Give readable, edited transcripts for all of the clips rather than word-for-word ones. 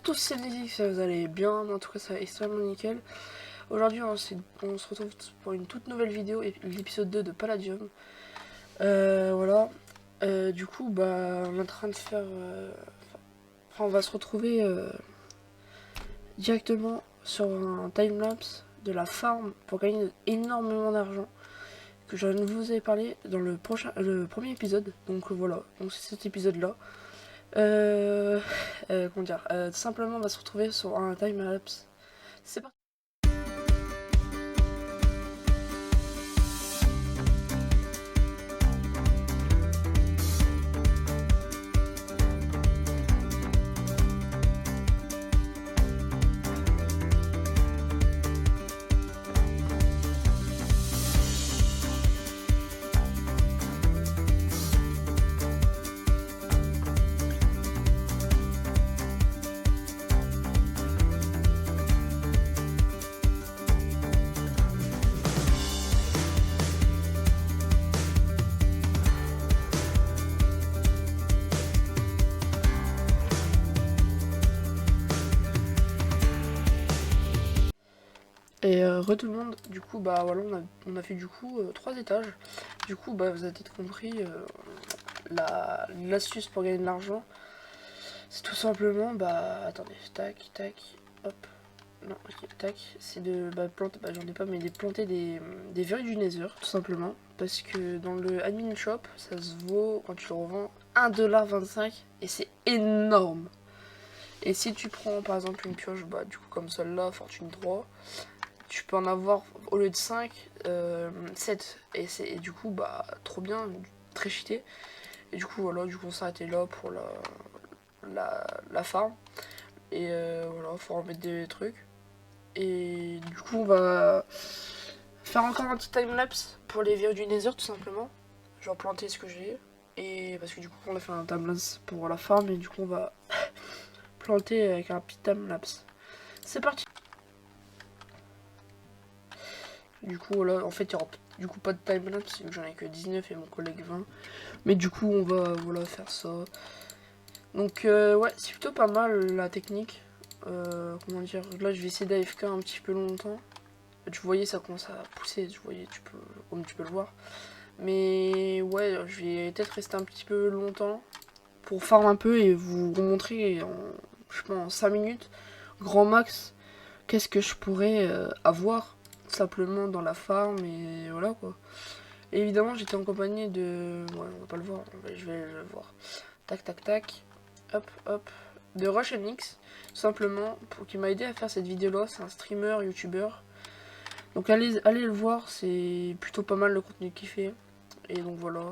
tous, c'est Lizzy, ça vous allez bien, en tout cas ça va extrêmement nickel. Aujourd'hui on se retrouve pour une toute nouvelle vidéo, l'épisode 2 de Palladium. Voilà, du coup on est en train de faire... on va se retrouver directement sur un timelapse de la farm pour gagner énormément d'argent. Que je ne vous avais parlé dans le premier épisode, donc voilà, donc c'est cet épisode là. Comment dire, tout simplement on va se retrouver sur un timelapse. C'est parti. Et tout le monde, du coup voilà, on a fait du coup 3 étages. Du coup vous avez peut-être compris l'astuce pour gagner de l'argent. C'est tout simplement attendez, tac tac, hop, non ok, tac, c'est de planter, j'en ai pas mais de planter des verrues du Nether tout simplement. Parce que dans le admin shop ça se vaut quand tu le revends 1,25$ et c'est énorme. Et si tu prends par exemple une pioche du coup comme celle-là, Fortune 3, tu peux en avoir au lieu de 5, 7. Et c'est du coup trop bien, très cheaté. Et du coup voilà, du coup on s'est arrêté là pour la farm. Et voilà, faut remettre des trucs. Et du coup on va faire encore un petit timelapse pour les verrues du Nether tout simplement. Je vais planter ce que j'ai. Et parce que du coup on a fait un timelapse pour la farm et du coup on va planter avec un petit timelapse. C'est parti. Du coup là en fait il y aura du coup pas de timelapse, j'en ai que 19 et mon collègue 20. Mais du coup on va voilà faire ça. Donc ouais, c'est plutôt pas mal la technique. Comment dire, là je vais essayer d'AFK un petit peu longtemps. Tu voyais ça commence à pousser, comme tu peux le voir. Mais ouais, je vais peut-être rester un petit peu longtemps pour farm un peu et vous montrer je pense en 5 minutes, grand max, qu'est-ce que je pourrais avoir simplement dans la farm et voilà quoi. Et évidemment j'étais en compagnie de... Ouais, on va pas le voir, je vais le voir. Tac tac tac, hop hop, de RushMX, tout simplement, pour qui m'a aidé à faire cette vidéo là. C'est un streamer, youtubeur. Donc allez le voir, c'est plutôt pas mal le contenu qu'il fait. Et donc voilà,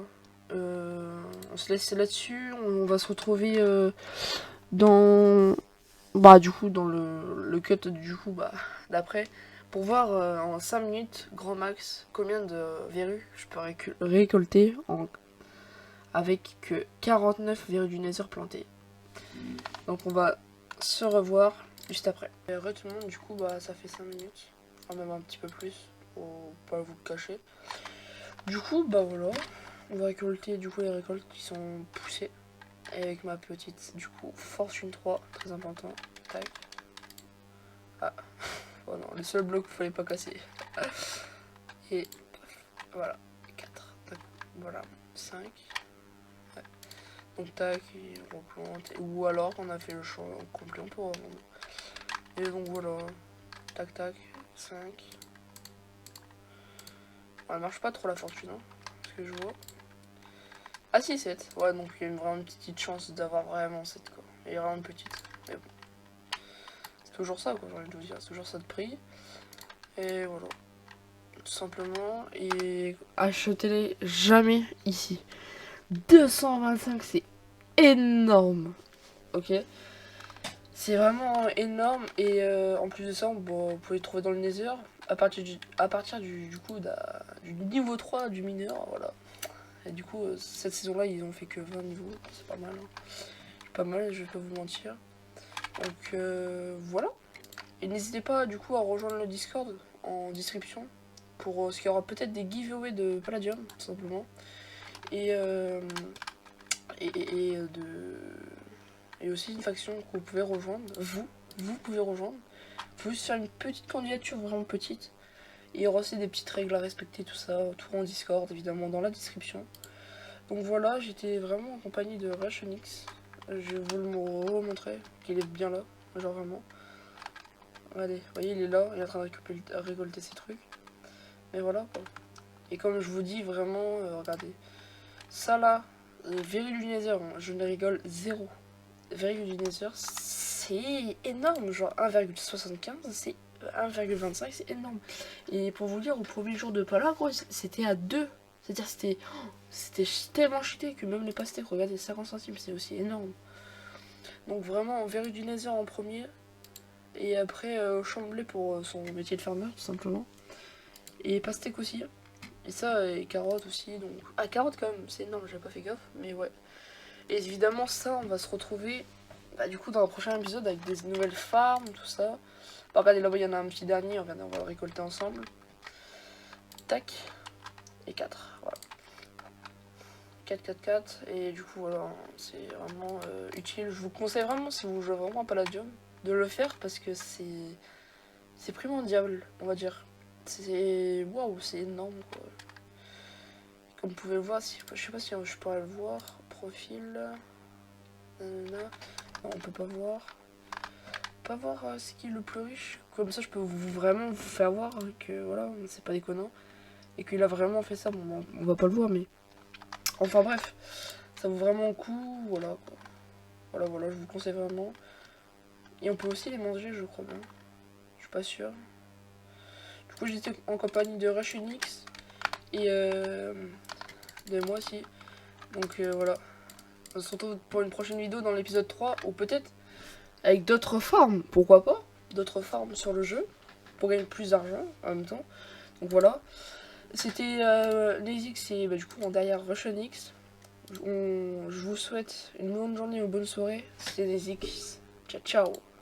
on se laisse là-dessus, on va se retrouver dans... du coup dans le cut du coup d'après pour voir en 5 minutes grand max combien de verrues je peux récolter avec que 49 verrues du Nether plantées. Donc on va se revoir juste après. Tout le monde, du coup ça fait 5 minutes, enfin même un petit peu plus pour pas vous le cacher. Du coup voilà, on va récolter du coup les récoltes qui sont poussées avec ma petite du coup Fortune 3, très important. Tac. Ah, oh non, le seul bloc qu'il fallait pas casser. Et voilà, 4, tac, voilà, 5. Ouais. Donc tac, et on replante. Ou alors on a fait le champ complet, on peut revendre. Et donc voilà, tac tac, 5. Elle marche pas trop la fortune, hein, ce que je vois. Ah si, 7. Ouais, donc il y a vraiment une petite chance d'avoir vraiment 7 quoi. Et vraiment petite. Mais bon. C'est toujours ça quoi, j'ai envie de vous dire, c'est toujours ça de prix. Et voilà. Tout simplement. Et achetez-les jamais ici. 225, c'est énorme. Ok. C'est vraiment énorme. Et en plus de ça, vous pouvez le trouver dans le Nether. À partir du coup du niveau 3 du mineur. Voilà. Et du coup, cette saison-là, ils ont fait que 20 niveaux. C'est pas mal. Hein. Pas mal, je vais pas vous mentir. Donc voilà. Et n'hésitez pas du coup à rejoindre le Discord en description. Pour ce qu'il y aura peut-être des giveaways de Palladium, tout simplement. Et et aussi une faction que vous pouvez rejoindre, vous pouvez rejoindre. Vous pouvez juste faire une petite candidature, vraiment petite. Et il y aura aussi des petites règles à respecter, tout ça, tout en Discord, évidemment, dans la description. Donc voilà, j'étais vraiment en compagnie de Rachonix. Je vais vous le remontrer, qu'il est bien là, genre vraiment. Allez, vous voyez, il est là, il est en train de récolter ses trucs. Mais voilà, quoi. Et comme je vous dis, vraiment, regardez. Ça là, Very du Nether, hein, je ne rigole, zéro. Very du Nether, c'est énorme, genre 1,75, c'est 1,25, c'est énorme. Et pour vous dire, au premier jour de Pala, gros, c'était à 2. C'est-à-dire, c'était tellement cheaté que même les pastèques, regardez, 50 centimes, c'est aussi énorme. Donc vraiment, Very du Nether en premier. Et après, Chamblé pour son métier de farmer, tout simplement. Et pastèque aussi. Et ça, et carottes aussi. Donc, ah, carottes quand même, c'est énorme, j'avais pas fait gaffe, mais ouais. Et évidemment, ça, on va se retrouver bah, du coup dans le prochain épisode avec des nouvelles farms, tout ça. Bah, regardez, là-bas, il y en a un petit dernier, on va le récolter ensemble. Tac. Et 4, voilà. 4, 4, 4. Et du coup, voilà, c'est vraiment utile. Je vous conseille vraiment, si vous jouez vraiment à Palladium, de le faire parce que c'est primordial, on va dire. C'est waouh, c'est énorme quoi. Comme vous pouvez le voir, si, je sais pas si je pourrais le voir. Profil. Non, on peut pas voir. Pas voir ce qui est le plus riche. Comme ça, je peux vraiment vous faire voir que voilà, c'est pas déconnant. Et qu'il a vraiment fait ça. Bon, on va pas le voir, mais. Enfin bref, ça vaut vraiment le coup. Voilà, quoi. Voilà, je vous conseille vraiment. Et on peut aussi les manger, je crois bien. Je suis pas sûr. Du coup, j'étais en compagnie de Rachunix et de moi aussi. Donc voilà. On se retrouve pour une prochaine vidéo dans l'épisode 3 ou peut-être avec d'autres formes. Pourquoi pas? D'autres formes sur le jeu pour gagner plus d'argent en même temps. Donc voilà. C'était Nezix et bah, du coup en derrière Rachunix. Je vous souhaite une bonne journée ou bonne soirée. C'était Nezix. Ciao ciao.